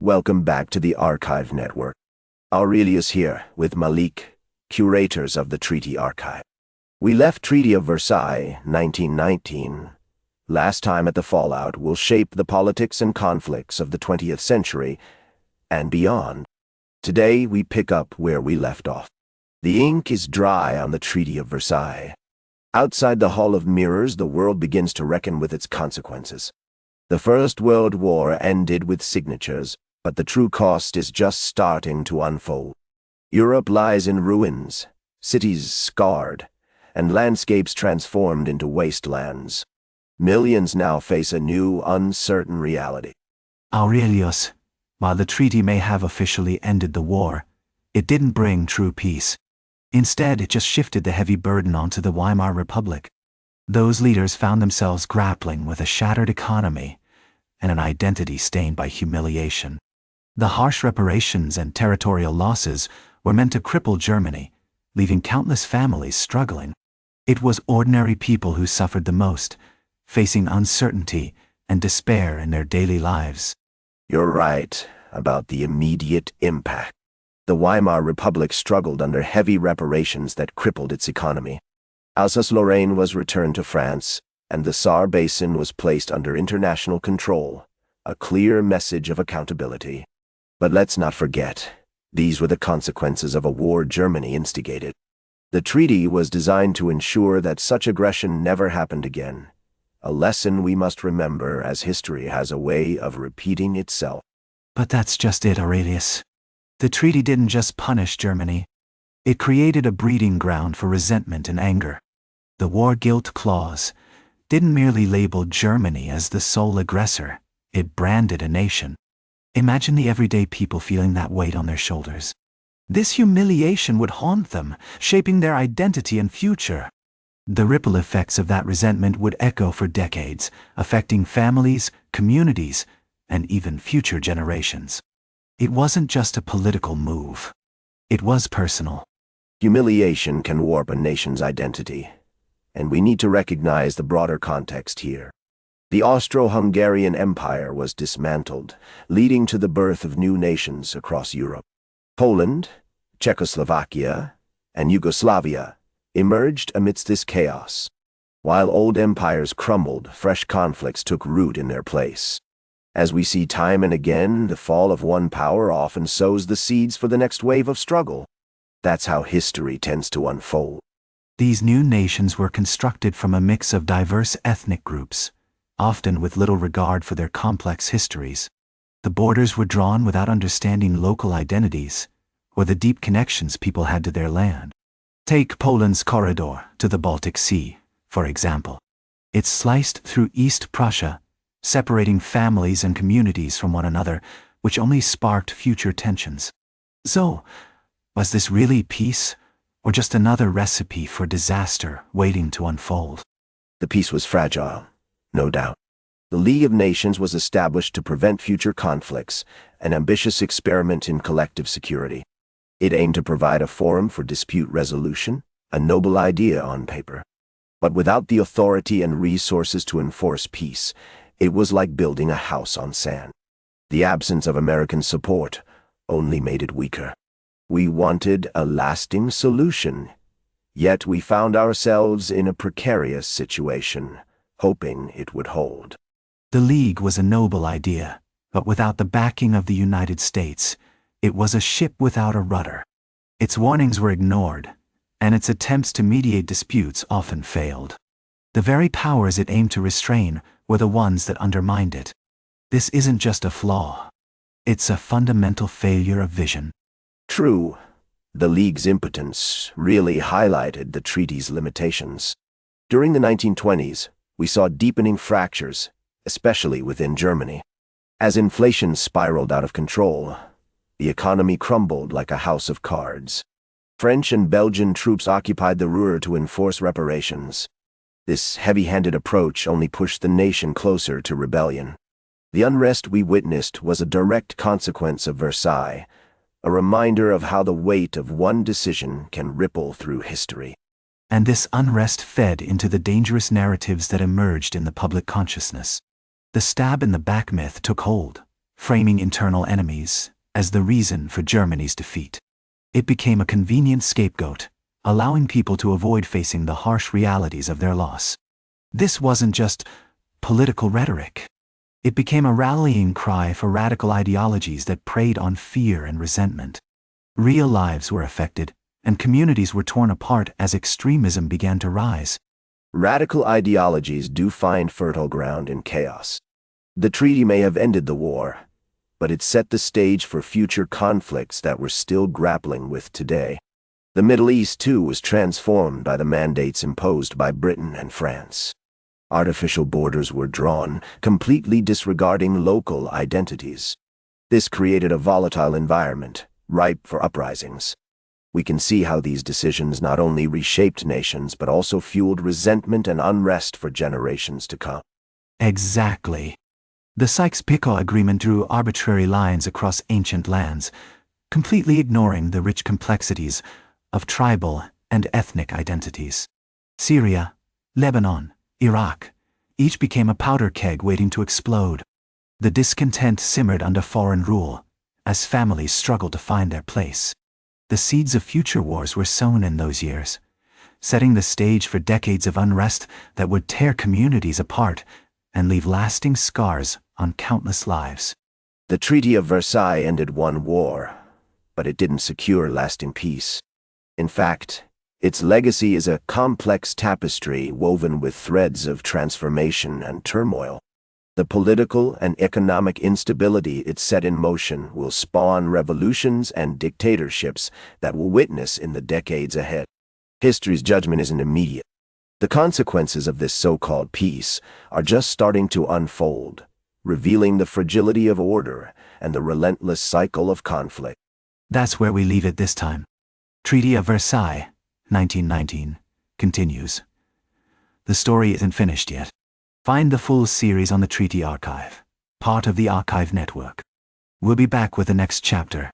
Welcome back to the Archive Network. Aurelius here with Malik, curators of the Treaty Archive. We left Treaty of Versailles, 1919. Last time at the fallout will shape the politics and conflicts of the 20th century and beyond. Today we pick up where we left off. The ink is dry on the Treaty of Versailles. Outside the Hall of Mirrors, the world begins to reckon with its consequences. The First World War ended with signatures, but the true cost is just starting to unfold. Europe lies in ruins, cities scarred, and landscapes transformed into wastelands. Millions now face a new, uncertain reality. Aurelius, while the treaty may have officially ended the war, it didn't bring true peace. Instead, it just shifted the heavy burden onto the Weimar Republic. Those leaders found themselves grappling with a shattered economy and an identity stained by humiliation. The harsh reparations and territorial losses were meant to cripple Germany, leaving countless families struggling. It was ordinary people who suffered the most, facing uncertainty and despair in their daily lives. You're right about the immediate impact. The Weimar Republic struggled under heavy reparations that crippled its economy. Alsace-Lorraine was returned to France, and the Saar Basin was placed under international control, a clear message of accountability. But let's not forget, these were the consequences of a war Germany instigated. The treaty was designed to ensure that such aggression never happened again, a lesson we must remember as history has a way of repeating itself. But that's just it, Aurelius. The treaty didn't just punish Germany. It created a breeding ground for resentment and anger. The war guilt clause didn't merely label Germany as the sole aggressor, it branded a nation. Imagine the everyday people feeling that weight on their shoulders. This humiliation would haunt them, shaping their identity and future. The ripple effects of that resentment would echo for decades, affecting families, communities, and even future generations. It wasn't just a political move. It was personal. Humiliation can warp a nation's identity, and we need to recognize the broader context here. The Austro-Hungarian Empire was dismantled, leading to the birth of new nations across Europe. Poland, Czechoslovakia, and Yugoslavia emerged amidst this chaos. While old empires crumbled, fresh conflicts took root in their place. As we see time and again, the fall of one power often sows the seeds for the next wave of struggle. That's how history tends to unfold. These new nations were constructed from a mix of diverse ethnic groups, often with little regard for their complex histories. The borders were drawn without understanding local identities or the deep connections people had to their land. Take Poland's corridor to the Baltic Sea, for example. It's sliced through East Prussia, separating families and communities from one another, which only sparked future tensions. So, was this really peace, or just another recipe for disaster waiting to unfold? The peace was fragile, no doubt. The League of Nations was established to prevent future conflicts, an ambitious experiment in collective security. It aimed to provide a forum for dispute resolution, a noble idea on paper. But without the authority and resources to enforce peace, it was like building a house on sand. The absence of American support only made it weaker. We wanted a lasting solution, yet we found ourselves in a precarious situation, hoping it would hold. The League was a noble idea, but without the backing of the United States, it was a ship without a rudder. Its warnings were ignored, and its attempts to mediate disputes often failed. The very powers it aimed to restrain were the ones that undermined it. This isn't just a flaw. It's a fundamental failure of vision. True, the League's impotence really highlighted the treaty's limitations. During the 1920s, we saw deepening fractures, especially within Germany. As inflation spiraled out of control, the economy crumbled like a house of cards. French and Belgian troops occupied the Ruhr to enforce reparations. This heavy-handed approach only pushed the nation closer to rebellion. The unrest we witnessed was a direct consequence of Versailles, a reminder of how the weight of one decision can ripple through history. And this unrest fed into the dangerous narratives that emerged in the public consciousness. The stab-in-the-back myth took hold, framing internal enemies as the reason for Germany's defeat. It became a convenient scapegoat, allowing people to avoid facing the harsh realities of their loss. This wasn't just political rhetoric. It became a rallying cry for radical ideologies that preyed on fear and resentment. Real lives were affected, and communities were torn apart as extremism began to rise. Radical ideologies do find fertile ground in chaos. The treaty may have ended the war, but it set the stage for future conflicts that we're still grappling with today. The Middle East, too, was transformed by the mandates imposed by Britain and France. Artificial borders were drawn, completely disregarding local identities. This created a volatile environment, ripe for uprisings. We can see how these decisions not only reshaped nations but also fueled resentment and unrest for generations to come. Exactly. The Sykes-Picot Agreement drew arbitrary lines across ancient lands, completely ignoring the rich complexities of tribal and ethnic identities. Syria, Lebanon, Iraq, each became a powder keg waiting to explode. The discontent simmered under foreign rule, as families struggled to find their place. The seeds of future wars were sown in those years, setting the stage for decades of unrest that would tear communities apart and leave lasting scars on countless lives. The Treaty of Versailles ended one war, but it didn't secure lasting peace. In fact, its legacy is a complex tapestry woven with threads of transformation and turmoil. The political and economic instability it set in motion will spawn revolutions and dictatorships that we'll witness in the decades ahead. History's judgment isn't immediate. The consequences of this so-called peace are just starting to unfold, revealing the fragility of order and the relentless cycle of conflict. That's where we leave it this time. Treaty of Versailles, 1919, continues. The story isn't finished yet. Find the full series on the Treaty Archive, part of the Archive Network. We'll be back with the next chapter.